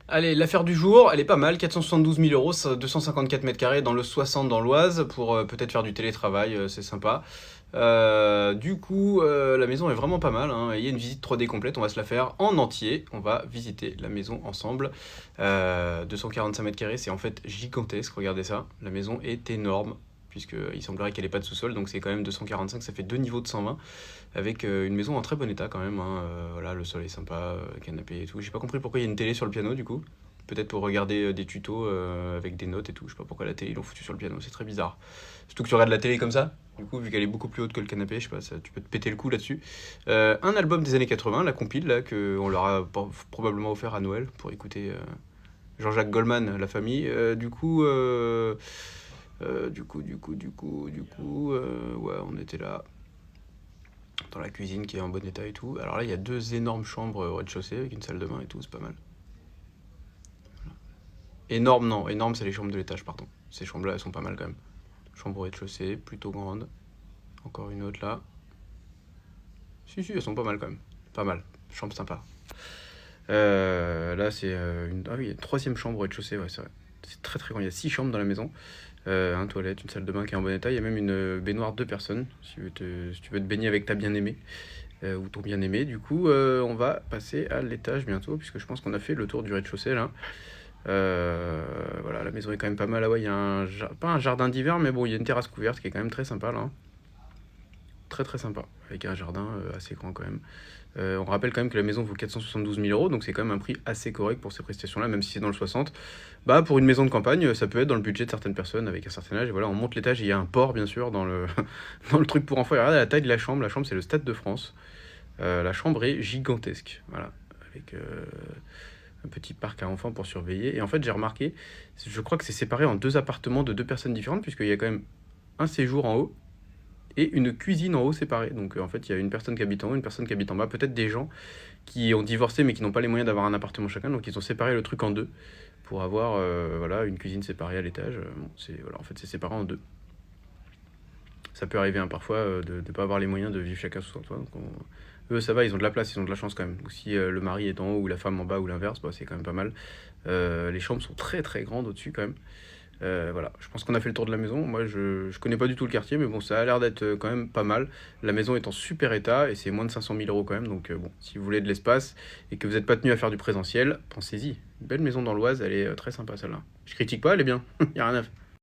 Allez, l'affaire du jour, elle est pas mal, 472 000 euros, 254 mètres carrés dans le 60 dans l'Oise pour peut-être faire du télétravail, c'est sympa. La maison est vraiment pas mal, hein. Il y a une visite 3D complète, on va se la faire en entier. On va visiter la maison ensemble. 245 mètres carrés, c'est en fait gigantesque, regardez ça. La maison est énorme, puisqu'il semblerait qu'elle ait pas de sous-sol, donc c'est quand même 245, ça fait deux niveaux de 120, avec une maison en très bon état quand même, hein. Voilà, le sol est sympa, canapé et tout. J'ai pas compris pourquoi il y a une télé sur le piano du coup. Peut-être pour regarder des tutos avec des notes et tout. Je sais pas pourquoi la télé ils l'ont foutu sur le piano, c'est très bizarre. Surtout que tu regardes la télé comme ça, du coup, vu qu'elle est beaucoup plus haute que le canapé, je sais pas, tu peux te péter le cou là-dessus. Un album des années 80, la compile, là, qu'on leur a probablement offert à Noël pour écouter Jean-Jacques Goldman, la famille. Ouais, on était là, dans la cuisine qui est en bon état et tout. Alors là, il y a deux énormes chambres au rez-de-chaussée avec une salle de bain et tout, c'est pas mal. Énorme, non, énorme, c'est les chambres de l'étage, pardon. Ces chambres-là, elles sont pas mal quand même. Chambre au rez-de-chaussée, plutôt grande. Encore une autre là. Si, elles sont pas mal quand même. Pas mal. Chambre sympa. Là, c'est une. Ah oui, il y a une troisième chambre au rez-de-chaussée, ouais, c'est vrai. C'est très très grand. Il y a six chambres dans la maison. Un toilette, une salle de bain qui est en bon état. Il y a même une baignoire deux personnes, si tu veux te baigner avec ta bien-aimée ou ton bien-aimé. Du coup, on va passer à l'étage bientôt, puisque je pense qu'on a fait le tour du rez-de-chaussée là. Voilà, la maison est quand même pas mal. Ah ouais, il y a pas un jardin d'hiver, mais bon, il y a une terrasse couverte qui est quand même très sympa là, hein. Très très sympa, avec un jardin assez grand quand même. On rappelle quand même que la maison vaut 472 000 euros, donc c'est quand même un prix assez correct pour ces prestations-là, même si c'est dans le 60. Bah, pour une maison de campagne, ça peut être dans le budget de certaines personnes avec un certain âge. Et voilà, on monte l'étage et il y a un port, bien sûr, dans le, dans le truc pour enfants. Et regardez la taille de la chambre. La chambre, c'est le Stade de France. La chambre est gigantesque, voilà, avec un petit parc à enfants pour surveiller. Et en fait, j'ai remarqué, je crois que c'est séparé en deux appartements de deux personnes différentes, puisqu'il y a quand même un séjour en haut et une cuisine en haut séparée. Donc en fait, il y a une personne qui habite en haut, une personne qui habite en bas. Peut-être des gens qui ont divorcé mais qui n'ont pas les moyens d'avoir un appartement chacun, donc ils ont séparé le truc en deux pour avoir voilà, une cuisine séparée à l'étage. Bon, voilà, en fait, c'est séparé en deux. Ça peut arriver hein, parfois de ne pas avoir les moyens de vivre chacun sous son toit. Eux, ça va, ils ont de la place, ils ont de la chance quand même. Ou si le mari est en haut ou la femme en bas ou l'inverse, bah, c'est quand même pas mal. Les chambres sont très très grandes au-dessus quand même. Voilà, je pense qu'on a fait le tour de la maison. Moi, je connais pas du tout le quartier, mais bon, ça a l'air d'être quand même pas mal. La maison est en super état et c'est moins de 500 000 euros quand même. Donc, bon, si vous voulez de l'espace et que vous n'êtes pas tenu à faire du présentiel, pensez-y. Une belle maison dans l'Oise, elle est très sympa celle-là. Je critique pas, elle est bien. Y a rien à faire.